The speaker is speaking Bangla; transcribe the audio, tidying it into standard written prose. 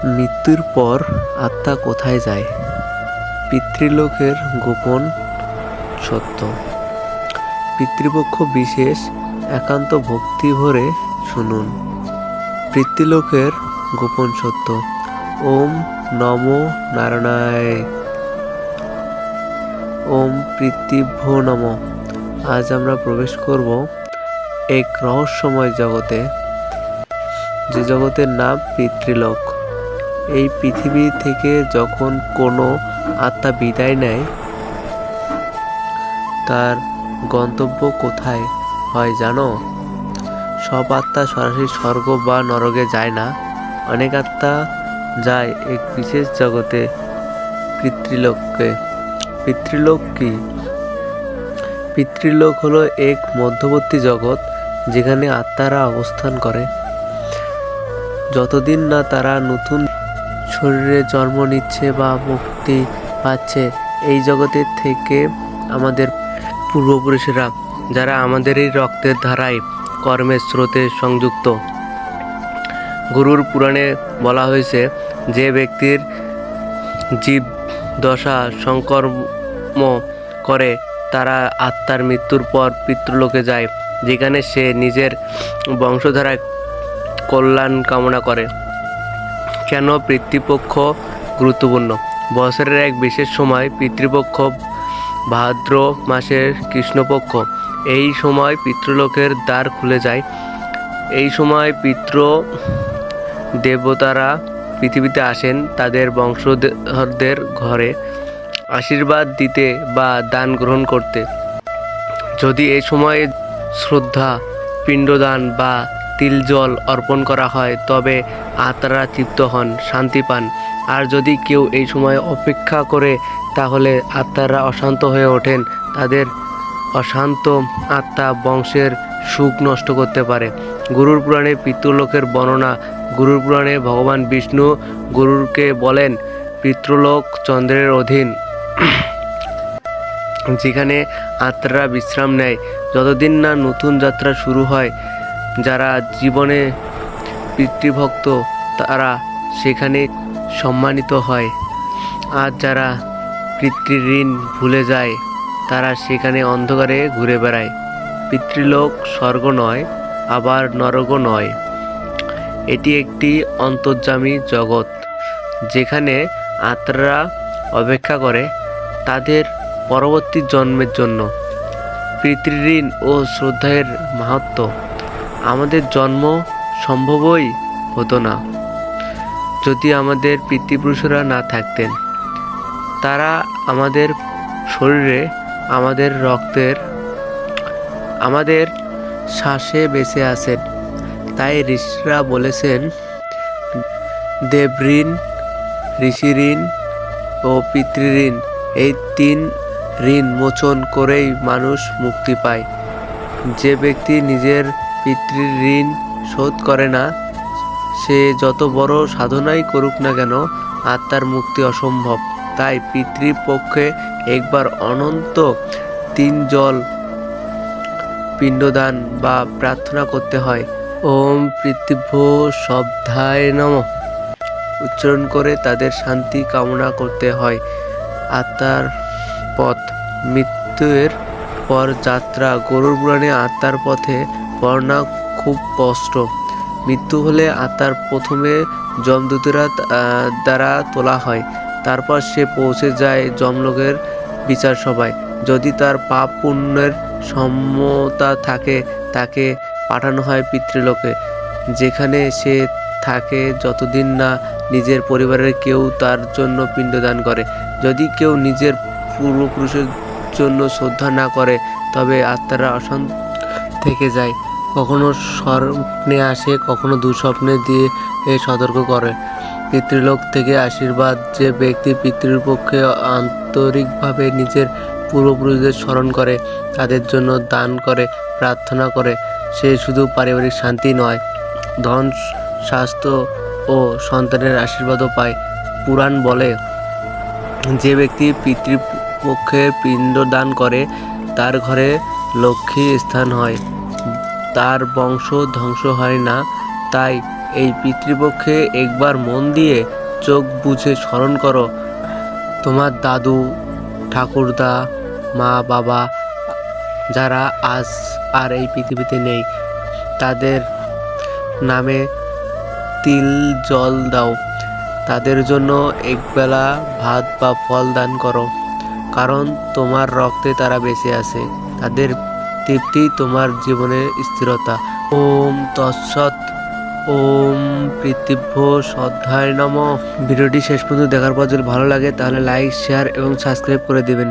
মৃত্যুর পর আত্মা কোথায় যায়? পিতৃলোকের গোপন সত্য। পিতৃপক্ষ বিশেষ একান্ত ভক্তি ভরে শুনুন। পিতৃলোকের গোপন সত্য। ওম নমো নারায়ণায়। ওম পিতৃভ্যো নমঃ। আজ আমরা প্রবেশ করব এক রহস্যময় জগতে, যে জগতের নাম পিতৃলোক। এই পৃথিবী থেকে যখন কোনো আত্মা বিদায় নেয়, তার গন্তব্য কোথায় হয় জানো? সব আত্মা সরাসরি স্বর্গ বা নরকে যায় না। অনেক আত্মা যায় এক বিশেষ জগতে, পিতৃলোকে। পিতৃলোক কি? পিতৃলোক হলো এক মধ্যবর্তী জগৎ যেখানে আত্মারা অবস্থান করে যতদিন না তারা নতুন শরীরে জন্ম নিচ্ছে বা মুক্তি পাচ্ছে। এই জগতের থেকে আমাদের পূর্বপুরুষেরা, যারা আমাদের এই রক্তের ধারায় কর্মের স্রোতে সংযুক্ত। গরুর পুরাণে বলা হয়েছে, যে ব্যক্তির জীব দশা সংকর্ম করে তারা আত্মার মৃত্যুর পর পিতৃলোকে যায়, যেখানে সে নিজের বংশধারায় কল্যাণ কামনা করে। কেন পিতৃপক্ষ গুরুত্বপূর্ণ? বছরের এক বিশেষ সময় পিতৃপক্ষ ভাদ্র মাসের কৃষ্ণপক্ষ। এই সময় পিতৃলোকের দ্বার খুলে যায়। এই সময় পিতৃ দেবতারা পৃথিবীতে আসেন তাদের বংশধরদের ঘরে আশীর্বাদ দিতে বা দান গ্রহণ করতে। যদি এই সময়ে শ্রদ্ধা, পিণ্ডদান বা তিল জল অর্পণ করা হয় তবে আত্মারা তৃপ্ত হন, শান্তি পান। আর যদি কেউ এই সময় অপেক্ষা করে তাহলে আত্মারা অশান্ত হয়ে ওঠেন। তাদের অশান্ত আত্মা বংশের সুখ নষ্ট করতে পারে। গরুর পুরাণে পিতৃলোকের বর্ণনা। গরুর পুরাণে ভগবান বিষ্ণু গরুরকে বলেন, পিতৃলোক চন্দ্রের অধীন, যেখানে আত্মারা বিশ্রাম নেয় যতদিন না নতুন যাত্রা শুরু হয়। যারা জীবনে পিতৃভক্ত তারা সেখানে সম্মানিত হয়, আর যারা পিতৃঋণ ভুলে যায় তারা সেখানে অন্ধকারে ঘুরে বেড়ায়। পিতৃলোক স্বর্গ নয়, আবার নরকও নয়। এটি একটি অন্তর্যামী জগৎ যেখানে আত্মারা অপেক্ষা করে তাদের পরবর্তী জন্মের জন্য। পিতৃঋণ ও শ্রদ্ধার মাহাত্ম্য। আমাদের জন্ম সম্ভবই হতো না যদি আমাদের পিতৃপুরুষরা না থাকতেন। তারা আমাদের শরীরে, আমাদের রক্তের, আমাদের শ্বাসে বেঁচে আছেন। তাই ঋষিরা বলেছেন, দেবঋণ, ঋষিঋণ ও পিতৃঋণ, এই তিন ঋণ মোচন করেই মানুষ মুক্তি পায়। যে ব্যক্তি নিজের পিতৃঋণ শোধ করে না, সে যত বড় সাধনাই করুক না কেন, আত্মার মুক্তি অসম্ভব। তাই পিতৃপক্ষে একবার অনন্ত 3 জল পিণ্ডদান বা প্রার্থনা করতে হয়। ওম পিতৃভ্যো শব্দায় নমঃ উচ্চারণ করে তাদের শান্তি কামনা করতে হয়। আত্মার পথ। মৃত্যুর পর যাত্রা। গরুর পুরাণে আত্মার পথে বর্ণনা খুব স্পষ্ট। মৃত্যু হলে আত্মার প্রথমে যমদূতেরা দ্বারা তোলা হয়, তারপর সে পৌঁছে যায় যমলোকের বিচার সভায়। যদি তার পাপ পুণ্যের সমতা থাকে তাকে পাঠানো হয় পিতৃলোকে, যেখানে সে থাকে যতদিন না নিজের পরিবারের কেউ তার জন্য পিণ্ডদান করে। যদি কেউ নিজের পূর্বপুরুষের জন্য শ্রদ্ধা না করে তবে আত্মারা অশান্ত থেকে যায়। কখনো স্বপ্নে আসে, কখনো দুঃস্বপ্নে দিয়ে সতর্ক করে। পিতৃলোক থেকে আশীর্বাদ। যে ব্যক্তি পিতৃপক্ষে আন্তরিকভাবে নিজের পূর্বপুরুষদের স্মরণ করে, তাদের জন্য দান করে, প্রার্থনা করে, সে শুধু পারিবারিক শান্তি নয়, ধন, স্বাস্থ্য ও সন্তানের আশীর্বাদও পায়। পুরাণ বলে, যে ব্যক্তি পিতৃপক্ষে পিণ্ডদান করে তার ঘরে লক্ষ্মী স্থান হয়, তার বংশ ধ্বংস হয় না। তাই এই পিতৃপক্ষে একবার মন দিয়ে চোখ বুজে স্মরণ করো তোমার দাদু, ঠাকুরদা, মা, বাবা যারা আজ আর এই পৃথিবীতে নেই, তাদের নামে তিল জল দাও। তাদের জন্য একবেলা ভাত বা ফল দান করো, কারণ তোমার রক্তে তারা বেঁচে আছে। তাদের তৃপ্তি তোমার জীবনের স্থিরতা। ওম তৎসৎ। ওম পৃথিভ্যো শ্রদ্ধায় নমঃ। ভিডিওটি শেষ পর্যন্ত দেখার পর যদি ভালো লাগে তাহলে লাইক, শেয়ার এবং সাবস্ক্রাইব করে দেবেন।